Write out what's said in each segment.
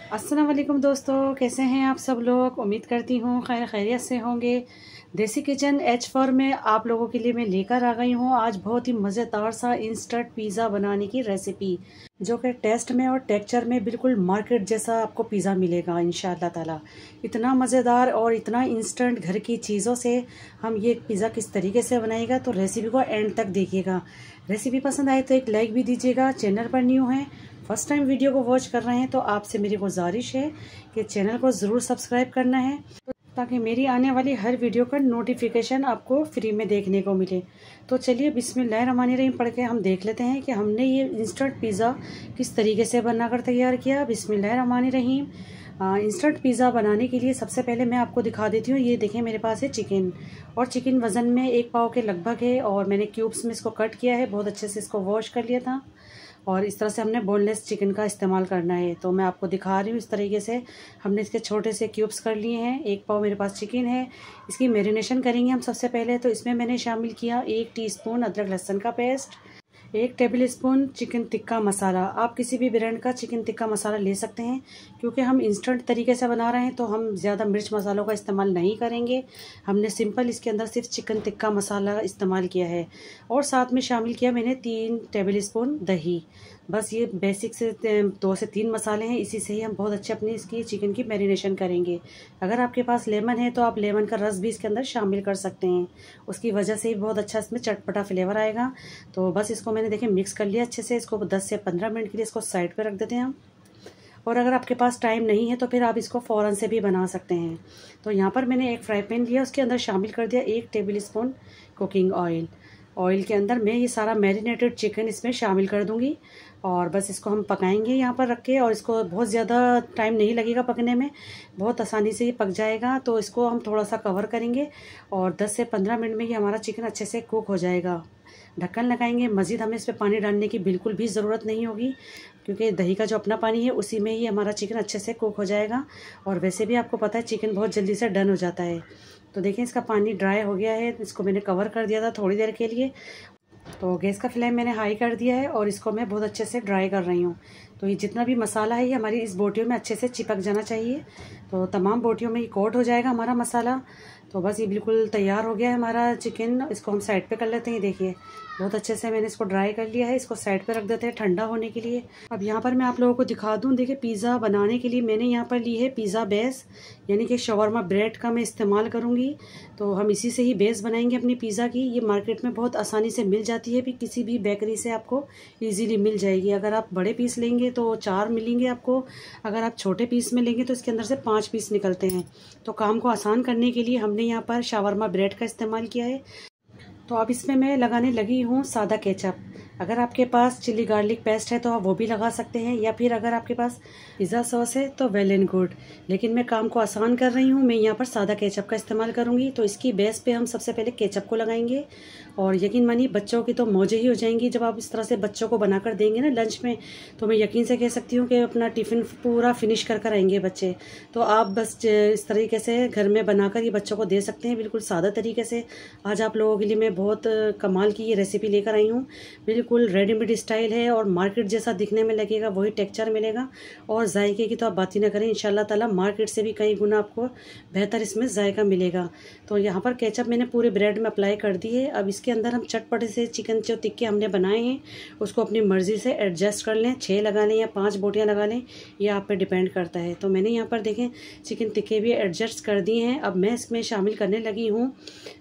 अस्सलाम वालेकुम दोस्तों, कैसे हैं आप सब लोग। उम्मीद करती हूँ खैर खैरियत से होंगे। देसी किचन H4 में आप लोगों के लिए मैं लेकर आ गई हूँ आज बहुत ही मज़ेदार सा इंस्टेंट पिज़्ज़ा बनाने की रेसिपी, जो कि टेस्ट में और टेक्सचर में बिल्कुल मार्केट जैसा आपको पिज़्ज़ा मिलेगा इंशाअल्लाह ताला। इतना मज़ेदार और इतना इंस्टेंट घर की चीज़ों से हम ये पिज़्ज़ा किस तरीके से बनाएगा, तो रेसिपी को एंड तक देखिएगा। रेसिपी पसंद आए तो एक लाइक भी दीजिएगा। चैनल पर न्यू हैं, फर्स्ट टाइम वीडियो को वॉच कर रहे हैं तो आपसे मेरी गुजारिश है कि चैनल को ज़रूर सब्सक्राइब करना है, ताकि मेरी आने वाली हर वीडियो का नोटिफिकेशन आपको फ्री में देखने को मिले। तो चलिए बिस्मिल्लाहिर्रहमानिर्रहीम पढ़ के हम देख लेते हैं कि हमने ये इंस्टेंट पिज़्ज़ा किस तरीके से बनाकर तैयार किया। बिस्मिल्लाहिर्रहमानिर्रहीम। इंस्टेंट पिज़्ज़ा बनाने के लिए सबसे पहले मैं आपको दिखा देती हूँ। ये देखें, मेरे पास है चिकन, और चिकन वज़न में 1 पाव के लगभग है, और मैंने क्यूब्स में इसको कट किया है। बहुत अच्छे से इसको वॉश कर लिया था, और इस तरह से हमने बोनलेस चिकन का इस्तेमाल करना है। तो मैं आपको दिखा रही हूँ, इस तरीके से हमने इसके छोटे से क्यूब्स कर लिए हैं। 1 पाव मेरे पास चिकन है। इसकी मैरिनेशन करेंगे हम सबसे पहले। तो इसमें मैंने शामिल किया 1 टीस्पून अदरक लहसुन का पेस्ट, 1 tablespoon chicken tikka masala. आप किसी भी ब्रांड का चिकन टिक्का मसाला ले सकते हैं, क्योंकि हम इंस्टेंट तरीके से बना रहे हैं तो हम ज़्यादा मिर्च मसालों का इस्तेमाल नहीं करेंगे। हमने सिंपल इसके अंदर सिर्फ चिकन टिक्का मसाला इस्तेमाल किया है। और साथ में शामिल किया मैंने 3 टेबल स्पून दही। बस ये बेसिक से 2 से 3 मसाले हैं, इसी से ही हम बहुत अच्छे अपनी इसकी चिकन की मैरिनेशन करेंगे। अगर आपके पास लेमन है तो आप लेमन का रस भी इसके अंदर शामिल कर सकते हैं, उसकी वजह से ही बहुत अच्छा इसमें चटपटा फ्लेवर आएगा। तो बस इसको मैंने देखें मिक्स कर लिया अच्छे से। इसको 10 से 15 मिनट के लिए इसको साइड पर रख देते हैं हम। और अगर आपके पास टाइम नहीं है तो फिर आप इसको फ़ौरन से भी बना सकते हैं। तो यहाँ पर मैंने एक फ्राई पैन लिया, उसके अंदर शामिल कर दिया 1 table spoon cooking oil. Oil के अंदर मैं ये सारा मैरिनेटेड चिकन इसमें शामिल कर दूंगी, और बस इसको हम पकाएंगे यहाँ पर रख के। और इसको बहुत ज़्यादा टाइम नहीं लगेगा पकने में, बहुत आसानी से ये पक जाएगा। तो इसको हम थोड़ा सा कवर करेंगे, और 10 से 15 मिनट में ये हमारा चिकन अच्छे से कुक हो जाएगा। ढक्कन लगाएंगे। मज़ीद हमें इस पर पानी डालने की बिल्कुल भी ज़रूरत नहीं होगी, क्योंकि दही का जो अपना पानी है उसी में ही हमारा चिकन अच्छे से कुक हो जाएगा। और वैसे भी आपको पता है चिकन बहुत जल्दी से डन हो जाता है। तो देखें, इसका पानी ड्राई हो गया है। इसको मैंने कवर कर दिया था थोड़ी देर के लिए। तो गैस का फ्लेम मैंने हाई कर दिया है, और इसको मैं बहुत अच्छे से ड्राई कर रही हूँ। तो ये जितना भी मसाला है ये हमारी इस बोटियों में अच्छे से चिपक जाना चाहिए। तो तमाम बोटियों में ये कोट हो जाएगा हमारा मसाला। तो बस ये बिल्कुल तैयार हो गया है हमारा चिकन। इसको हम साइड पे कर लेते हैं। देखिए बहुत अच्छे से मैंने इसको ड्राई कर लिया है। इसको साइड पे रख देते हैं ठंडा होने के लिए। अब यहाँ पर मैं आप लोगों को दिखा दूँ। देखिए, पिज़्ज़ा बनाने के लिए मैंने यहाँ पर ली है पिज़्ज़ा बेस, यानी कि शवरमा ब्रेड का मैं इस्तेमाल करूँगी। तो हम इसी से ही बेस बनाएंगे अपनी पिज़्ज़ा की। ये मार्केट में बहुत आसानी से मिल जाती है, भी किसी भी बेकरी से आपको ईजीली मिल जाएगी। अगर आप बड़े पीस लेंगे तो 4 मिलेंगे आपको, अगर आप छोटे पीस में लेंगे तो इसके अंदर से 5 पीस निकलते हैं। तो काम को आसान करने के लिए हमने यहाँ पर शवरमा ब्रेड का इस्तेमाल किया है। तो अब इसमें मैं लगाने लगी हूँ सादा केचप। अगर आपके पास चिली गार्लिक पेस्ट है तो आप वो भी लगा सकते हैं, या फिर अगर आपके पास पिज़्ज़ा सॉस है तो वेल एंड गुड। लेकिन मैं काम को आसान कर रही हूँ, मैं यहाँ पर सादा केचप का इस्तेमाल करूँगी। तो इसकी बेस पे हम सबसे पहले केचप को लगाएंगे, और यकीन मानिए बच्चों की तो मौजें ही हो जाएंगी जब आप इस तरह से बच्चों को बनाकर देंगे ना लंच में। तो मैं यकीन से कह सकती हूँ कि अपना टिफ़िन पूरा फिनिश कर आएंगे बच्चे। तो आप बस इस तरीके से घर में बनाकर ये बच्चों को दे सकते हैं, बिल्कुल सादा तरीके से। आज आप लोगों के लिए मैं बहुत कमाल की ये रेसिपी लेकर आई हूँ। बिल्कुल रेडीमेड स्टाइल है, और मार्केट जैसा दिखने में लगेगा, वही टेक्सचर मिलेगा। और जायके की तो आप बात ही ना करें, इंशाल्लाह ताला मार्केट से भी कई गुना आपको बेहतर इसमें जायका मिलेगा। तो यहाँ पर केचप मैंने पूरे ब्रेड में अप्लाई कर दी है। अब इसके अंदर हम चटपटे से चिकन जो टिक्के हमने बनाए हैं उसको अपनी मर्ज़ी से एडजस्ट कर लें। 6 लगा लें या 5 बोटियाँ लगा लें, ये आप पे डिपेंड करता है। तो मैंने यहाँ पर देखें चिकन टिक्के भी एडजस्ट कर दिए हैं। अब मैं इसमें शामिल करने लगी हूँ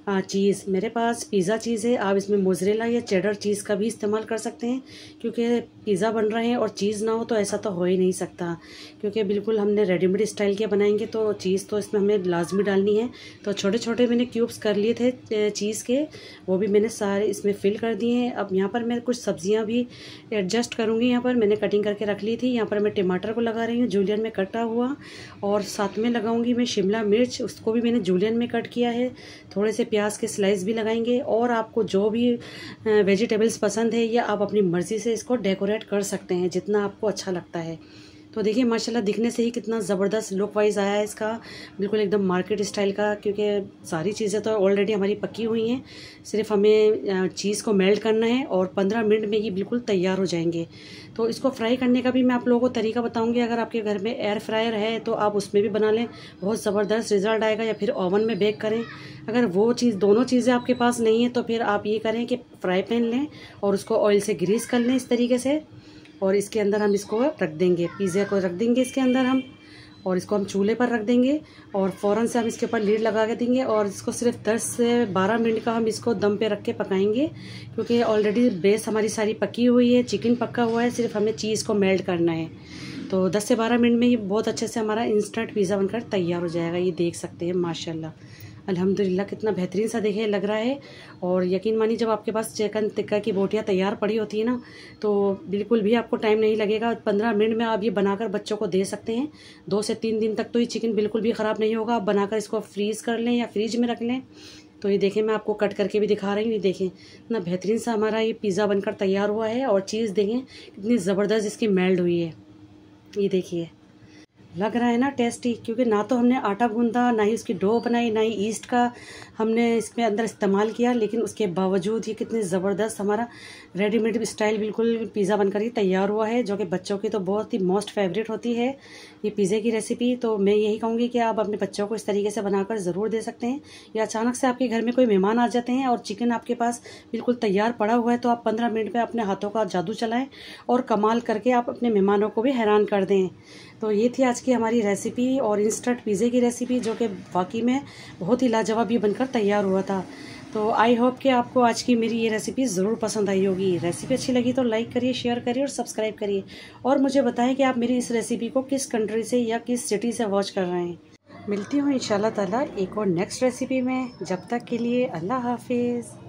चीज़। मेरे पास पिज़्ज़ा चीज़ है, आप इसमें मोज़रेला या चेडर चीज़ का भी इस्तेमाल कर सकते हैं, क्योंकि पिज़्ज़ा बन रहे हैं और चीज़ ना हो तो ऐसा तो हो ही नहीं सकता। क्योंकि बिल्कुल हमने रेडीमेड स्टाइल के बनाएंगे तो चीज़ तो इसमें हमें लाजमी डालनी है। तो छोटे छोटे मैंने क्यूब्स कर लिए थे चीज़ के, वो भी मैंने सारे इसमें फिल कर दिए हैं। अब यहाँ पर मैं कुछ सब्जियाँ भी एडजस्ट करूँगी। यहाँ पर मैंने कटिंग करके रख ली थी। यहाँ पर मैं टमाटर को लगा रही हूँ जूलियन में कटा हुआ, और साथ में लगाऊंगी मैं शिमला मिर्च, उसको भी मैंने जूलियन में कट किया है। थोड़े से प्याज के स्लाइस भी लगाएंगे, और आपको जो भी वेजिटेबल्स पसंद है या आप अपनी मर्ज़ी से इसको डेकोरेट कर सकते हैं जितना आपको अच्छा लगता है। तो देखिए माशाल्लाह दिखने से ही कितना ज़बरदस्त लुक वाइज आया है इसका, बिल्कुल एकदम मार्केट स्टाइल का, क्योंकि सारी चीज़ें तो ऑलरेडी हमारी पकी हुई हैं। सिर्फ हमें चीज़ को मेल्ट करना है और 15 मिनट में ही बिल्कुल तैयार हो जाएंगे। तो इसको फ्राई करने का भी मैं आप लोगों को तरीका बताऊंगी। अगर आपके घर में एयर फ्रायर है तो आप उसमें भी बना लें, बहुत ज़बरदस्त रिज़ल्ट आएगा, या फिर ओवन में बेक करें। अगर वो चीज़ दोनों चीज़ें आपके पास नहीं है तो फिर आप ये करें कि फ्राई पैन लें और उसको ऑयल से ग्रीस कर लें इस तरीके से, और इसके अंदर हम इसको रख देंगे, पिज़्ज़ा को रख देंगे इसके अंदर हम, और इसको हम चूल्हे पर रख देंगे और फ़ौरन से हम इसके ऊपर लीड लगा के देंगे और इसको सिर्फ 10 से 12 मिनट का हम इसको दम पे रख के पकाएंगे, क्योंकि ऑलरेडी बेस हमारी सारी पकी हुई है, चिकन पका हुआ है, सिर्फ हमें चीज़ को मेल्ट करना है। तो 10 से 12 मिनट में ये बहुत अच्छे से हमारा इंस्टेंट पिज़्ज़ा बनकर तैयार हो जाएगा। ये देख सकते हैं माशाल्लाह, अल्हम्दुलिल्लाह कितना बेहतरीन सा देखे लग रहा है। और यकीन मानिए जब आपके पास चिकन टिक्का की बोटियाँ तैयार पड़ी होती है ना, तो बिल्कुल भी आपको टाइम नहीं लगेगा। 15 मिनट में आप ये बनाकर बच्चों को दे सकते हैं। 2 से 3 दिन तक तो ये चिकन बिल्कुल भी ख़राब नहीं होगा। आप बनाकर इसको फ्रीज़ कर लें या फ्रिज में रख लें। तो ये देखें, मैं आपको कट करके भी दिखा रही हूँ। ये देखें इतना बेहतरीन सा हमारा ये पिज़्ज़ा बनकर तैयार हुआ है, और चीज़ देखें कितनी ज़बरदस्त इसकी मेल्ट हुई है। ये देखिए लग रहा है ना टेस्टी, क्योंकि ना तो हमने आटा गूंदा, ना ही उसकी डो बनाई, ना ही ईस्ट का हमने इसमें अंदर इस्तेमाल किया, लेकिन उसके बावजूद ये कितनी ज़बरदस्त हमारा रेडीमेड स्टाइल बिल्कुल पिज़्ज़ा बनकर ही तैयार हुआ है, जो कि बच्चों की तो बहुत ही मोस्ट फेवरेट होती है ये पिज़्ज़े की रेसिपी। तो मैं यही कहूँगी कि आप अपने बच्चों को इस तरीके से बनाकर ज़रूर दे सकते हैं। या अचानक से आपके घर में कोई मेहमान आ जाते हैं और चिकन आपके पास बिल्कुल तैयार पड़ा हुआ है, तो आप 15 मिनट में अपने हाथों का जादू चलाएँ और कमाल करके आप अपने मेहमानों को भी हैरान कर दें। तो ये थी आज की हमारी रेसिपी और इंस्टेंट पिज़्ज़े की रेसिपी, जो कि वाकई में बहुत ही लाजवाब भी बनकर तैयार हुआ था। तो आई होप कि आपको आज की मेरी ये रेसिपी ज़रूर पसंद आई होगी। रेसिपी अच्छी लगी तो लाइक करिए, शेयर करिए और सब्सक्राइब करिए, और मुझे बताएं कि आप मेरी इस रेसिपी को किस कंट्री से या किस सिटी से वॉच कर रहे हैं। मिलती हूँ इंशाल्लाह ताला एक और नेक्स्ट रेसिपी में। जब तक के लिए अल्लाह हाफिज़।